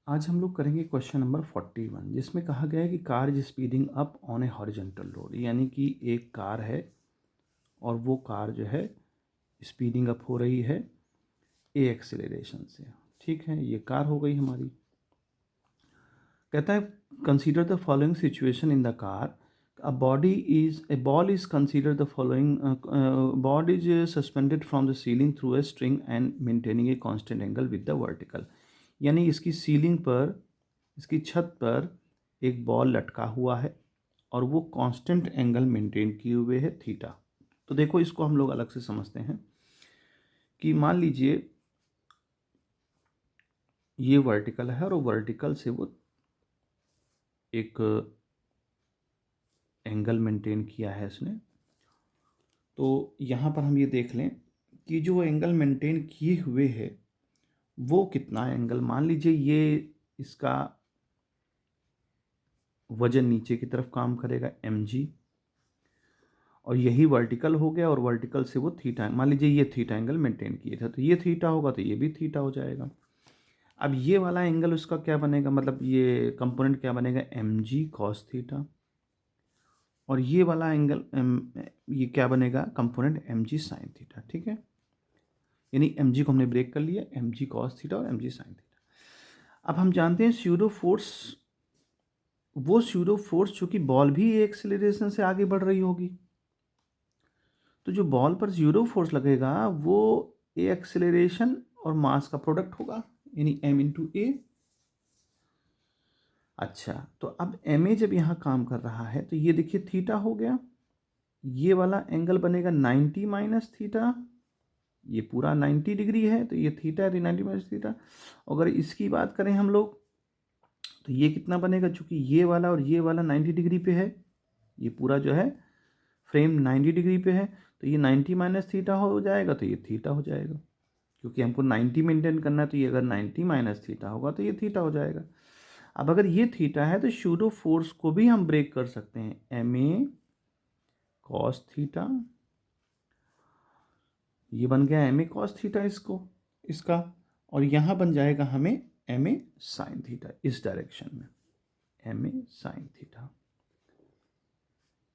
आज हम लोग करेंगे क्वेश्चन नंबर 41 जिसमें कहा गया है कि car is speeding up on A horizontal road, यानी कि एक कार है और वो कार जो है स्पीडिंग अप हो रही है ए एक्सेलरेशन से। ठीक है, ये कार हो गई हमारी। कहता है consider the following situation in the car. A ball is considered the following ball is suspended from the ceiling through a string and maintaining a constant angle with the vertical। यानी इसकी ceiling पर, इसकी छत पर एक ball लटका हुआ है और वो कांस्टेंट एंगल मेंटेन किए हुए है थीटा। तो देखो, इसको हम लोग अलग से समझते हैं कि मान लीजिए ये वर्टिकल है और वर्टिकल से वो एक एंगल मेंटेन किया है इसने। तो यहाँ पर हम ये देख लें कि जो एंगल मेंटेन किए हुए है वो कितना एंगल, मान लीजिए ये इसका वजन नीचे की तरफ काम करेगा mg, और यही वर्टिकल हो गया और वर्टिकल से वो थीटा, मान लीजिए ये थीटा एंगल मेंटेन किए थे तो ये थीटा होगा तो ये भी थीटा हो जाएगा। अब ये वाला एंगल उसका क्या बनेगा, मतलब ये कंपोनेंट क्या बनेगा, mg cos थीटा, और ये वाला एंगल ये क्या बनेगा, कंपोनेंट mg sin थीटा। ठीक है, यानी mg को हमने ब्रेक कर लिया, mg cos थीटा और mg sin थीटा। अब हम जानते हैं स्यूडो फोर्स, वो स्यूडो फोर्स चूंकि बॉल भी एक्सेलरेशन से आगे बढ़ रही होगी, तो जो बॉल पर जीरो फोर्स लगेगा वो ए एक्सेलरेशन और मास का प्रोडक्ट होगा, यानी m इंटू ए। अच्छा, तो अब एम ए जब यहाँ काम कर रहा है तो ये देखिए थीटा हो गया, ये वाला एंगल बनेगा 90 माइनस थीटा, ये पूरा 90 डिग्री है तो ये थीटा है, 90 माइनस थीटा। अगर इसकी बात करें हम लोग तो ये कितना बनेगा, चूंकि ये वाला और ये वाला 90 डिग्री पे है, ये पूरा जो है फ्रेम 90 डिग्री पे है, तो ये 90 माइनस थीटा हो जाएगा तो ये थीटा हो जाएगा, क्योंकि हमको 90 मेंटेन करना है तो ये अगर 90 माइनस थीटा होगा तो ये थीटा हो जाएगा। अब अगर ये थीटा है तो शूडो फोर्स को भी हम ब्रेक कर सकते हैं, एम ए कॉस थीटा, ये बन गया एम ए कॉस थीटा इसका, और यहाँ बन जाएगा हमें एम ए साइन थीटा इस डायरेक्शन में, एम ए साइन थीटा।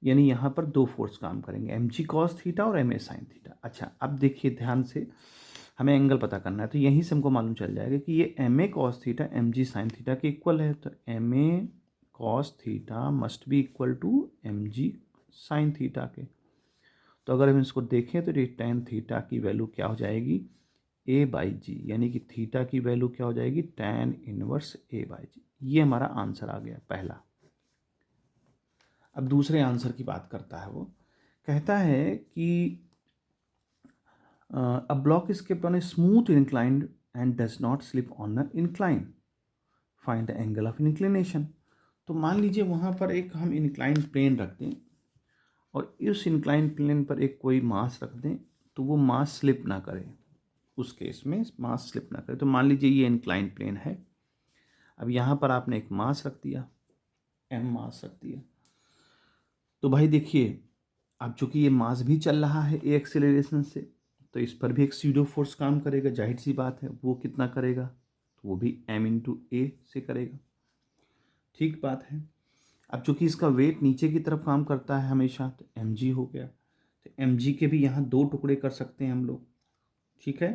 यानी यहाँ पर दो फोर्स काम करेंगे, एम जी कॉस थीटा और एम ए साइन थीटा। अच्छा, अब देखिए ध्यान से, हमें एंगल पता करना है तो यहीं से हमको मालूम चल जाएगा कि ये M A cos theta M G sine theta के इक्वल है, तो M A cos theta must be equal to M G sine theta के। तो अगर हम इसको देखें तो ये टेन थीटा की वैल्यू क्या हो जाएगी, ए बाई जी, यानी कि थीटा की वैल्यू क्या हो जाएगी, टेन इनवर्स ए बाई जी। ये हमारा आंसर आ गया पहला। अब दूसरे आंसर की बात करता है, वो कहता है कि a block is kept on a smooth incline and does not slip on the incline, find the angle of inclination। तो मान लीजिए वहाँ पर एक हम इंक्लाइन प्लेन रख दें और इस इंक्लाइन प्लेन पर एक कोई मास रख दें तो वो मास स्लिप ना करे, उस केस में मास स्लिप ना करे। तो मान लीजिए ये इंक्लाइन प्लेन है, अब यहाँ पर आपने एक मास रख दिया, m मास रख दिया, तो भाई देखिए अब चूंकि ये मास भी चल रहा है ए एक्सेलरेशन से तो इस पर भी एक स्यूडो फोर्स काम करेगा, जाहिर सी बात है। वो कितना करेगा, तो वो भी m इंटू ए से करेगा, ठीक बात है। अब चूंकि इसका वेट नीचे की तरफ काम करता है हमेशा तो mg हो गया, तो mg के भी यहाँ दो टुकड़े कर सकते हैं हम लोग, ठीक है।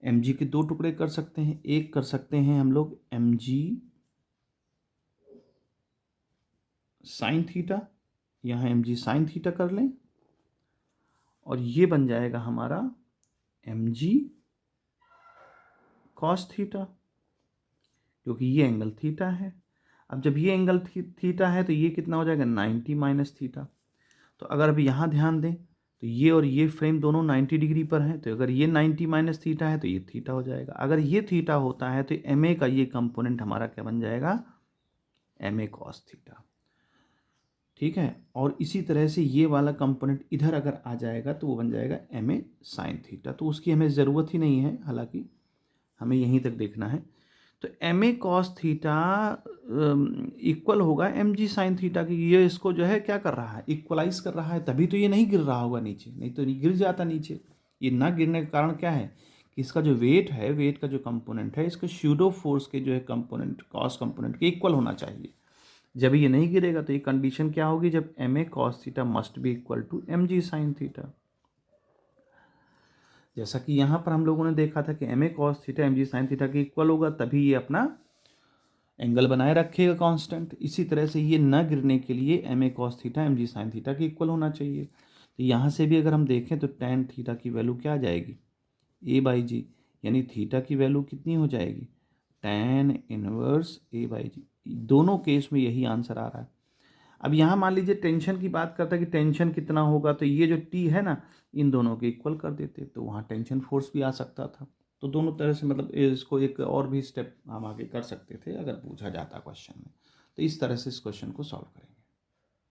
mg के दो टुकड़े कर सकते हैं, एक कर सकते हैं हम लोग mg साइन थीटा, यहाँ mg साइन थीटा कर लें, और ये बन जाएगा हमारा mg cos थीटा, क्योंकि ये एंगल थीटा है। अब जब ये एंगल थीटा है तो ये कितना हो जाएगा, 90 माइनस थीटा। तो अगर अभी यहाँ ध्यान दें तो ये और ये फ्रेम दोनों 90 डिग्री पर हैं, तो अगर ये 90 माइनस थीटा है तो ये थीटा हो जाएगा। अगर ये थीटा होता है तो एम ए का ये कंपोनेंट हमारा क्या बन जाएगा, एम ए कॉस थीटा, ठीक है। और इसी तरह से ये वाला कंपोनेंट इधर अगर आ जाएगा तो वो बन जाएगा एम ए साइन थीटा। तो उसकी हमें ज़रूरत ही नहीं है, हालांकि हमें यहीं तक देखना है। तो M A cos theta equal होगा एम जी साइन थीटा की। ये इसको जो है क्या कर रहा है, इक्वलाइज कर रहा है, तभी तो ये नहीं गिर रहा होगा नीचे, नहीं तो नहीं गिर जाता नीचे। ये ना गिरने का कारण क्या है इसका जो वेट है, वेट का जो कंपोनेंट है, इसका स्यूडो फोर्स के जो है कंपोनेंट, कॉस कंपोनेंट के इक्वल होना चाहिए। जब ये नहीं गिरेगा तो ये कंडीशन क्या होगी, जब M A cos theta must be equal to M G sine theta. जैसा कि यहाँ पर हम लोगों ने देखा था कि M A cos theta M G sine theta के इक्वल होगा, तभी ये अपना एंगल बनाए रखेगा कांस्टेंट। इसी तरह से ये न गिरने के लिए M A cos theta M G sine theta के इक्वल होना चाहिए। तो यहाँ से भी अगर हम देखें तो टेन थीटा की वैल्यू क्या आ जाएगी, ए बाई जी, यानी थीटा की वैल्यू कितनी हो जाएगी, टेन इनवर्स ए बाई जी। दोनों केस में यही आंसर आ रहा है। अब यहाँ मान लीजिए टेंशन की बात करता है कि टेंशन कितना होगा, तो ये जो टी है ना, इन दोनों के इक्वल कर देते, तो वहाँ टेंशन फोर्स भी आ सकता था। तो दोनों तरह से मतलब इसको एक और भी स्टेप हम आगे कर सकते थे अगर पूछा जाता क्वेश्चन में। तो इस तरह से इस क्वेश्चन को सॉल्व करेंगे।